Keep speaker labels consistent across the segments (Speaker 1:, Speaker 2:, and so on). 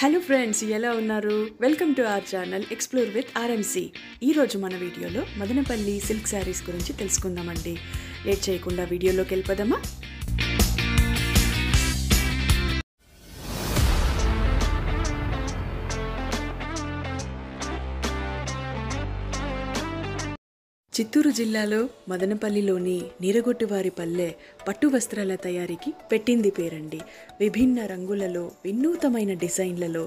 Speaker 1: Hello friends, ఎలా ఉన్నారు? Welcome to our channel explore with RMC. ఈరోజు మన వీడియోలో మదనపల్లి సిల్క్ శారీస్ గురించి తెలుసుకుందామండి. లేట్ చేయకుండా వీడియోలోకి వెళ్ళిపోదామా? చిత్తూరు జిల్లాలో మదనపల్లిలోని నీరగొట్టువారి పల్లె పట్టు వస్త్రాల తయారీకి పెట్టింది పేరండి. విభిన్న రంగులలో, వినూతమైన డిజైన్లలో,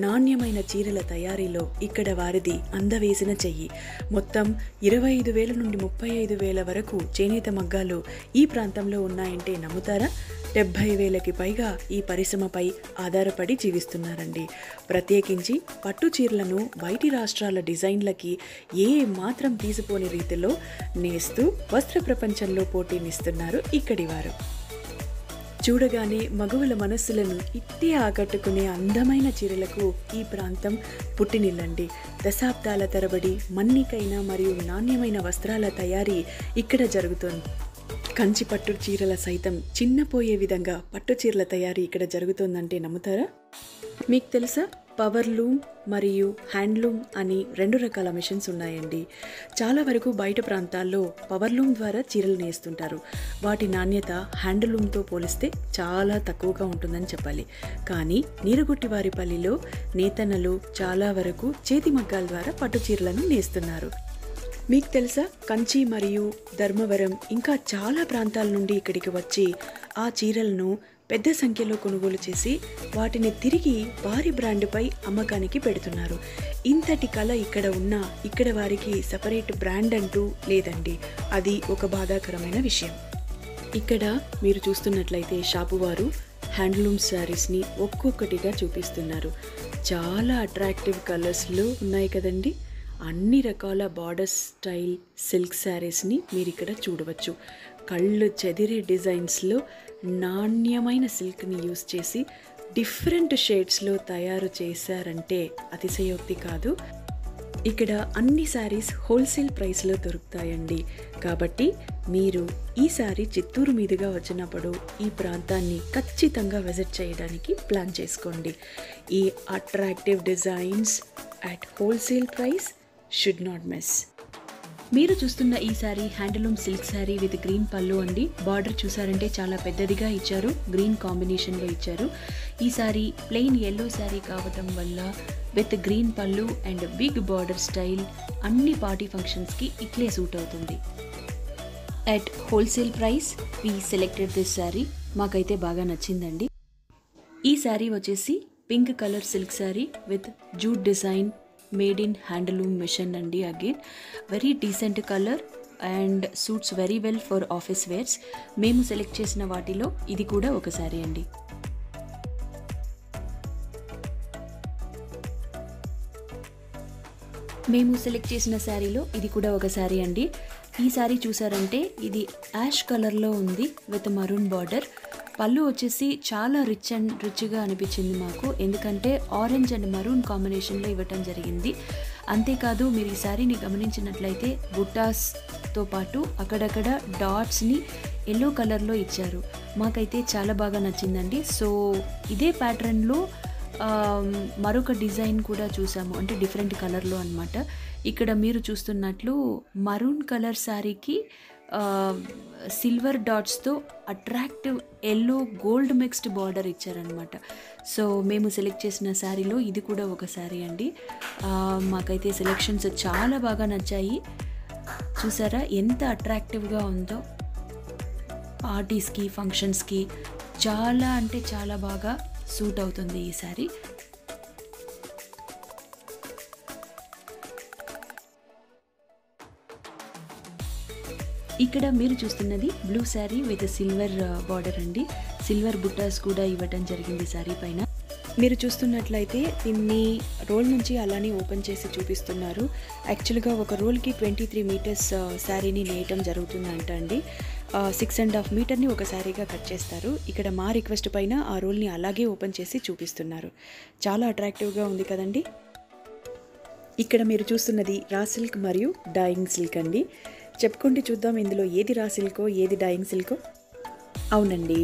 Speaker 1: నాణ్యమైన చీరల తయారీలో ఇక్కడ వారిది అందవేసిన చెయ్యి. మొత్తం 25,000 నుండి 35,000 వరకు చేనేత మగ్గాలు ఈ ప్రాంతంలో ఉన్నాయంటే నమ్ముతారా? 70,000కి పైగా ఈ పరిశ్రమపై ఆధారపడి జీవిస్తున్నారండి. ప్రత్యేకించి పట్టు చీరలను బయటి రాష్ట్రాల డిజైన్లకి ఏ మాత్రం తీసిపోని రీతిలో నేస్తూ వస్త్ర ప్రపంచంలో పోటీనిస్తున్నారు ఇక్కడి వారు. చూడగానే మగవుల మనస్సులను ఇట్టే ఆకట్టుకునే అందమైన చీరలకు ఈ ప్రాంతం పుట్టినిల్లండి. దశాబ్దాల తరబడి మన్నికైన మరియు నాణ్యమైన వస్త్రాల తయారీ ఇక్కడ జరుగుతోంది. కంచి పట్టు చీరల సైతం చిన్నపోయే విధంగా పట్టు చీరల తయారీ ఇక్కడ జరుగుతోందంటే నమ్ముతారా? మీకు తెలుసా, పవర్ లూమ్ మరియు హ్యాండ్లూమ్ అని 2 రకాల మిషన్స్ ఉన్నాయండి. చాలా వరకు బయట ప్రాంతాల్లో పవర్ లూమ్ ద్వారా చీరలు నేస్తుంటారు. వాటి నాణ్యత హ్యాండ్లూమ్తో పోలిస్తే చాలా తక్కువగా ఉంటుందని చెప్పాలి. కానీ నీరగొట్టివారిపల్లిలో నేతన్నలు చాలా వరకు చేతి మగ్గాల ద్వారా పట్టు చీరలను నేస్తున్నారు. మీకు తెలుసా, కంచి మరియు ధర్మవరం ఇంకా చాలా ప్రాంతాల నుండి ఇక్కడికి వచ్చి ఆ చీరలను పెద్ద సంఖ్యలో కొనుగోలు చేసి వాటిని తిరిగి వారి బ్రాండ్పై అమ్మకానికి పెడుతున్నారు. ఇంతటి కళ ఇక్కడ ఉన్నా ఇక్కడ వారికి సపరేట్ బ్రాండ్ అంటూ లేదండి. అది ఒక బాధాకరమైన విషయం. ఇక్కడ మీరు చూస్తున్నట్లయితే షాపు వారు హ్యాండ్లూమ్ శారీస్ని ఒక్కొక్కటిగా చూపిస్తున్నారు. చాలా అట్రాక్టివ్ కలర్స్లో ఉన్నాయి కదండి. అన్ని రకాల బార్డర్ స్టైల్ సిల్క్ శారీస్ని మీరు ఇక్కడ చూడవచ్చు. కళ్ళు చెదిరే డిజైన్స్లో నాణ్యమైన సిల్క్ని యూస్ చేసి డిఫరెంట్ షేడ్స్లో తయారు చేశారంటే అతిశయోక్తి కాదు. ఇక్కడ అన్ని శారీస్ హోల్సేల్ ప్రైస్లో దొరుకుతాయండి. కాబట్టి మీరు ఈసారి చిత్తూరు మీదుగా వచ్చినప్పుడు ఈ ప్రాంతాన్ని ఖచ్చితంగా విజిట్ చేయడానికి ప్లాన్ చేసుకోండి. ఈ attractive designs at wholesale price should not miss. మీరు చూస్తున్న ఈ sari handloom silk sari with green పళ్ళు అండి. బార్డర్ చూసారంటే చాలా పెద్దదిగా ఇచ్చారు, గ్రీన్ కాంబినేషన్లో ఇచ్చారు. ఈ శారీ ప్లెయిన్ ఎల్లో శారీ కావటం వల్ల విత్ గ్రీన్ పళ్ళు అండ్ బిగ్ బార్డర్ స్టైల్ అన్ని పార్టీ ఫంక్షన్స్కి ఇట్లే సూట్ అవుతుంది. At wholesale price we selected this sari. మాకైతే బాగా నచ్చిందండి. ఈ శారీ వచ్చేసి pink colour silk sari with jute design made in handloom machine అండి. Again very decent colour and suits very well for office wears. మేము సెలెక్ట్ చేసిన వాటిలో ఇది కూడా ఒక శారీ అండి. మేము సెలెక్ట్ చేసిన శారీలో ఇది కూడా ఒక శారీ అండి. ఈ శారీ చూసారంటే ఇది యాష్ కలర్లో ఉంది విత్ మరూన్ బార్డర్. పళ్ళు వచ్చేసి చాలా రిచ్గా అనిపించింది మాకు, ఎందుకంటే ఆరెంజ్ అండ్ మరూన్ కాంబినేషన్లో ఇవ్వటం జరిగింది. అంతేకాదు మీరు ఈ శారీని గమనించినట్లయితే బుట్టాస్తో పాటు అక్కడక్కడ డాట్స్ని ఎల్లో కలర్లో ఇచ్చారు. మాకైతే చాలా బాగా నచ్చిందండి. సో ఇదే ప్యాటర్న్లో మరొక డిజైన్ కూడా చూసాము, అంటే డిఫరెంట్ కలర్లో అనమాట. ఇక్కడ మీరు చూస్తున్నట్లు మరూన్ కలర్ శారీకి సిల్వర్ డాట్స్తో attractive yellow gold mixed border ఇచ్చారనమాట. సో మేము సెలెక్ట్ చేసిన శారీలో ఇది కూడా ఒక శారీ అండి. మాకైతే సెలెక్షన్స్ చాలా బాగా నచ్చాయి. చూసారా ఎంత అట్రాక్టివ్గా ఉందో. పార్టీస్కి ఫంక్షన్స్కి చాలా అంటే చాలా బాగా సూట్ అవుతుంది ఈ శారీ. ఇక్కడ మీరు చూస్తున్నది blue sari with silver border అండి. సిల్వర్ బుట్టాస్ కూడా ఇవ్వటం జరిగింది శారీ పైన. మీరు చూస్తున్నట్లయితే దీన్ని రోల్ నుంచి అలానే ఓపెన్ చేసి చూపిస్తున్నారు. యాక్చువల్గా ఒక రోల్కి 23 మీటర్స్ శారీని నేయటం జరుగుతుందంట అండి. 6.5 మీటర్ని ఒక శారీగా కట్ చేస్తారు. ఇక్కడ మా రిక్వెస్ట్ పైన ఆ రోల్ని అలాగే ఓపెన్ చేసి చూపిస్తున్నారు. చాలా అట్రాక్టివ్గా ఉంది కదండి. ఇక్కడ మీరు చూస్తున్నది రా సిల్క్ మరియు డైయింగ్ సిల్క్ అండి. చెప్పుకుంటే చూద్దాం ఇందులో ఏది రా సిల్కో ఏది డైయింగ్ సిల్కో. అవునండి,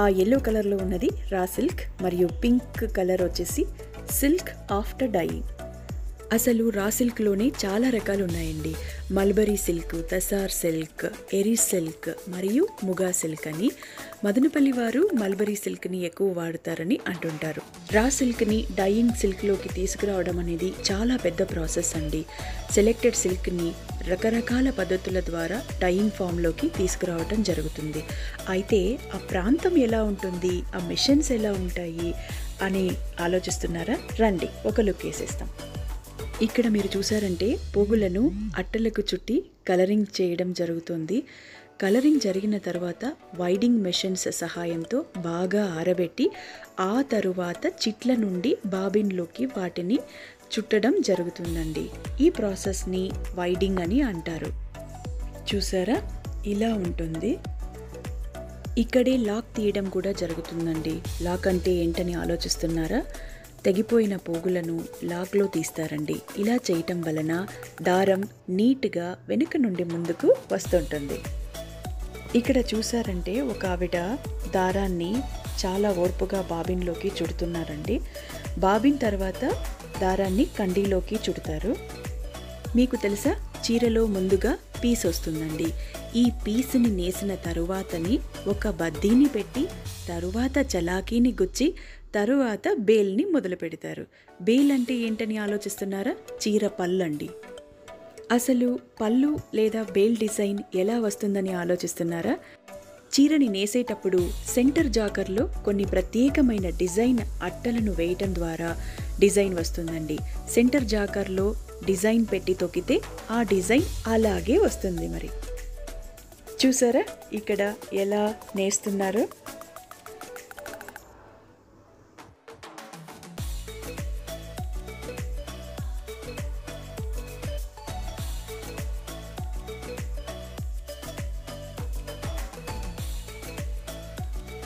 Speaker 1: ఆ ఎల్లో కలర్లో ఉన్నది రా సిల్క్ మరియు పింక్ కలర్ వచ్చేసి సిల్క్ ఆఫ్టర్ డైయింగ్. అసలు రా సిల్క్లోనే చాలా రకాలు ఉన్నాయండి. మల్బరీ సిల్క్, తసార్ సిల్క్, ఎరీ సిల్క్ మరియు ముగా సిల్క్ అని. మదనపల్లి వారు మల్బరీ సిల్క్ని ఎక్కువ వాడతారని అంటుంటారు. రా సిల్క్ని డైయింగ్ సిల్క్లోకి తీసుకురావడం అనేది చాలా పెద్ద ప్రాసెస్ అండి. సెలెక్టెడ్ సిల్క్ని రకరకాల పద్ధతుల ద్వారా డైయింగ్ ఫామ్లోకి తీసుకురావడం జరుగుతుంది. అయితే ఆ ప్రాంతం ఎలా ఉంటుంది, ఆ మిషన్స్ ఎలా ఉంటాయి అని ఆలోచిస్తున్నారా? రండి ఒక లుక్ వేసేస్తాం. ఇక్కడ మీరు చూసారంటే పోగులను అట్టలకు చుట్టి కలరింగ్ చేయడం జరుగుతుంది. కలరింగ్ జరిగిన తర్వాత వైడింగ్ మెషిన్స్ సహాయంతో బాగా ఆరబెట్టి ఆ తరువాత చిట్ల నుండి బాబిన్లోకి వాటిని చుట్టడం జరుగుతుందండి. ఈ ప్రాసెస్ని వైడింగ్ అని అంటారు. చూసారా, ఇలా ఉంటుంది. ఇక్కడే లాక్ తీయడం కూడా జరుగుతుందండి. లాక్ అంటే ఏంటని ఆలోచిస్తున్నారా? తెగిపోయిన పోగులను లాక్లో తీస్తారండి. ఇలా చేయటం వలన దారం నీట్గా వెనుక నుండి ముందుకు వస్తుంటుంది. ఇక్కడ చూసారంటే ఒక ఆవిడ దారాన్ని చాలా ఓర్పుగా బాబిన్లోకి చుడుతున్నారండి. బాబిన్ తర్వాత దారాన్ని కండీలోకి చుడతారు. మీకు తెలుసా, చీరలో ముందుగా పీస్ వస్తుందండి. ఈ పీస్ని నేసిన తరువాతని ఒక బద్దీని పెట్టి తరువాత చలాకీని గుచ్చి తరువాత బేల్ని మొదలు పెడతారు. బేల్ అంటే ఏంటని ఆలోచిస్తున్నారా? చీర పళ్ళండి. అసలు పళ్ళు లేదా బేల్ డిజైన్ ఎలా వస్తుందని ఆలోచిస్తున్నారా? చీరని నేసేటప్పుడు సెంటర్ జాకర్లో కొన్ని ప్రత్యేకమైన డిజైన్ అట్టలను వేయటం ద్వారా డిజైన్ వస్తుందండి. సెంటర్ జాకర్లో డిజైన్ పెట్టి తొక్కితే ఆ డిజైన్ అలాగే వస్తుంది. మరి చూసారా ఇక్కడ ఎలా నేస్తున్నారో?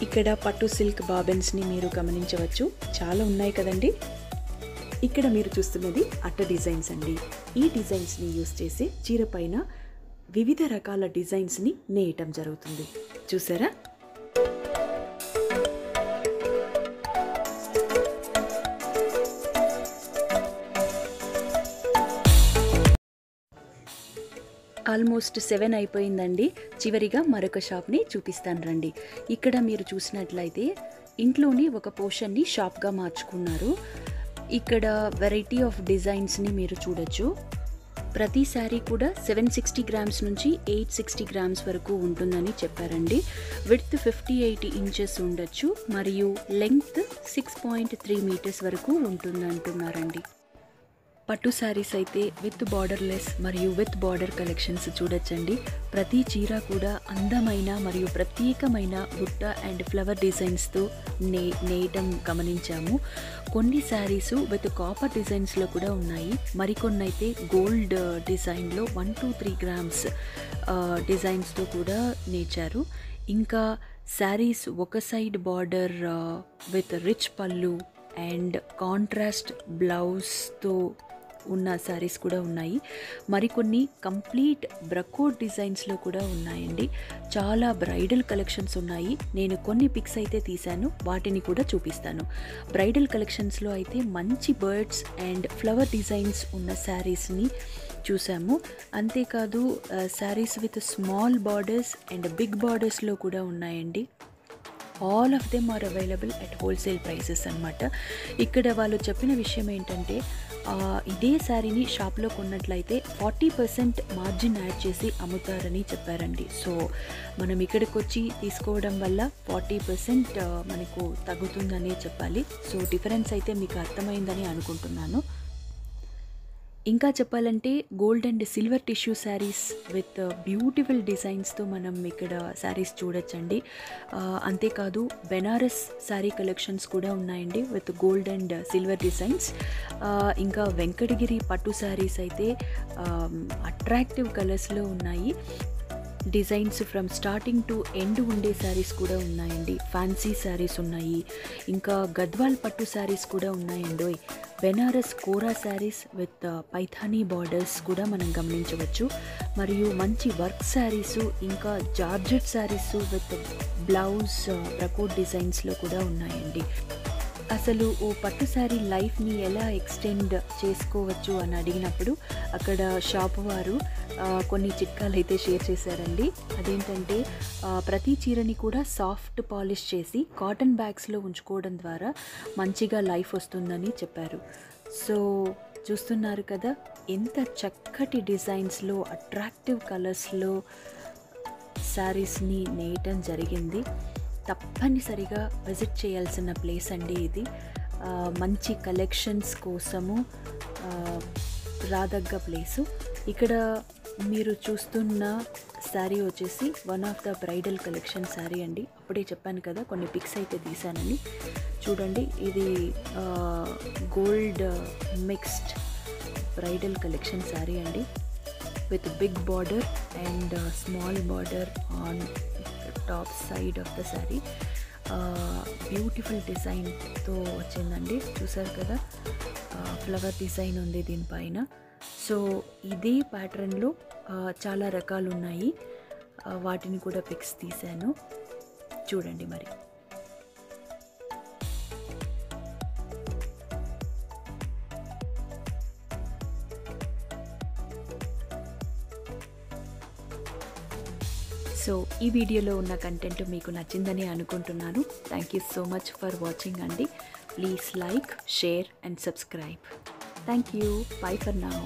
Speaker 1: ఇక్కడ పట్టు సిల్క్ బాబిన్స్ని మీరు గమనించవచ్చు. చాలా ఉన్నాయి కదండి. ఇక్కడ మీరు చూస్తున్నది అట్ట డిజైన్స్ అండి. ఈ డిజైన్స్ని యూస్ చేసి చీర పైన వివిధ రకాల డిజైన్స్ని నేయటం జరుగుతుంది. చూసారా? ఆల్మోస్ట్ 7 అయిపోయిందండి. చివరిగా మరొక షాప్ని చూపిస్తాను రండి. ఇక్కడ మీరు చూసినట్లయితే ఇంట్లోని ఒక పోర్షన్ని షాప్గా మార్చుకున్నారు. ఇక్కడ వెరైటీ ఆఫ్ డిజైన్స్ని మీరు చూడొచ్చు. ప్రతి శారీ కూడా 760 గ్రామ్స్ నుంచి 860 గ్రామ్స్ వరకు ఉంటుందని చెప్పారండి. విడ్త్ 58 ఇంచెస్ ఉండొచ్చు మరియు లెంగ్త్ 6.3 మీటర్స్ వరకు ఉంటుందంటున్నారండి. పట్టు శారీస్ అయితే విత్ బార్డర్లెస్ మరియు విత్ బార్డర్ కలెక్షన్స్ చూడొచ్చండి. ప్రతి చీర కూడా అందమైన మరియు ప్రత్యేకమైన బుట్ట అండ్ ఫ్లవర్ డిజైన్స్తో నేయటం గమనించాము. కొన్ని శారీసు విత్ కాపర్ డిజైన్స్లో కూడా ఉన్నాయి. మరికొన్ని అయితే గోల్డ్ డిజైన్లో 1 to 3 గ్రామ్స్ డిజైన్స్తో కూడా నేర్చారు. ఇంకా శారీస్ ఒక సైడ్ బార్డర్ విత్ రిచ్ పళ్ళు అండ్ కాంట్రాస్ట్ బ్లౌజ్తో ఉన్న శారీస్ కూడా ఉన్నాయి. మరికొన్ని కంప్లీట్ బ్రకోట్ డిజైన్స్లో కూడా ఉన్నాయండి. చాలా బ్రైడల్ కలెక్షన్స్ ఉన్నాయి. నేను కొన్ని పిక్స్ అయితే తీశాను, వాటిని కూడా చూపిస్తాను. బ్రైడల్ కలెక్షన్స్లో అయితే మంచి బర్డ్స్ అండ్ ఫ్లవర్ డిజైన్స్ ఉన్న శారీస్ని చూసాము. అంతేకాదు saris with small borders and big బార్డర్స్లో కూడా ఉన్నాయండి. All of them are available at wholesale prices అన్నమాట. ఇక్కడ వాళ్ళు చెప్పిన విషయం ఏంటంటే ఇదే శారీని షాప్లో కొన్నట్లయితే 40% మార్జిన్ యాడ్ చేసి అమ్ముతారని చెప్పారండి. సో మనం ఇక్కడికి వచ్చి తీసుకోవడం వల్ల 40% మనకు తగ్గుతుందనే చెప్పాలి. సో డిఫరెన్స్ అయితే మీకు అర్థమైందని అనుకుంటున్నాను. ఇంకా చెప్పాలంటే gold and silver tissue saris with beautiful డిజైన్స్తో మనం ఇక్కడ శారీస్ చూడొచ్చండి. అంతేకాదు బెనారస్ శారీ కలెక్షన్స్ కూడా ఉన్నాయండి with gold and silver designs. ఇంకా వెంకటగిరి పట్టు శారీస్ అయితే అట్రాక్టివ్ కలర్స్లో ఉన్నాయి. Designs from starting to end ఉండే శారీస్ కూడా ఉన్నాయండి. ఫ్యాన్సీ శారీస్ ఉన్నాయి. ఇంకా గద్వాల్ పట్టు శారీస్ కూడా ఉన్నాయండి. బెనారస్ కోరా శారీస్ విత్ పైథానీ బార్డర్స్ కూడా మనం గమనించవచ్చు. మరియు మంచి వర్క్ శారీసు ఇంకా జార్జెట్ శారీసు విత్ బ్లౌజ్ బ్రకోట్ డిజైన్స్లో కూడా ఉన్నాయండి. అసలు ఓ పట్టు శారీ లైఫ్ని ఎలా ఎక్స్టెండ్ చేసుకోవచ్చు అని అడిగినప్పుడు అక్కడ షాప్ వారు కొన్ని చిట్కాలు అయితే షేర్ చేశారండి. అదేంటంటే ప్రతి చీరని కూడా సాఫ్ట్ పాలిష్ చేసి కాటన్ బ్యాగ్స్లో ఉంచుకోవడం ద్వారా మంచిగా లైఫ్ వస్తుందని చెప్పారు. సో చూస్తున్నారు కదా, ఎంత చక్కటి డిజైన్స్లో అట్రాక్టివ్ కలర్స్లో శారీస్ని నేయటం జరిగింది. తప్పనిసరిగా విజిట్ చేయాల్సిన ప్లేస్ అండి ఇది. మంచి కలెక్షన్స్ కోసము రాదగ్గ ప్లేసు. ఇక్కడ మీరు చూస్తున్న శారీ వచ్చేసి one of the bridal collection sari అండి. అప్పుడే చెప్పాను కదా, కొన్ని పిక్స్ అయితే తీసానని. చూడండి, ఇది gold mixed bridal collection sari అండి, with big border and small border on top side of the sari. Beautiful డిజైన్తో వచ్చిందండి. చూసారు కదా, ఫ్లవర్ డిజైన్ ఉంది దీనిపైన. సో ఇదే ప్యాటర్న్లో చాలా రకాలు ఉన్నాయి, వాటిని కూడా పిక్స్ తీశాను, చూడండి మరి. సో ఈ వీడియోలో ఉన్న కంటెంట్ మీకు నచ్చిందని అనుకుంటున్నాను. Thank you so much for watching అండి. Please like, share and subscribe. Thank you. Bye for now.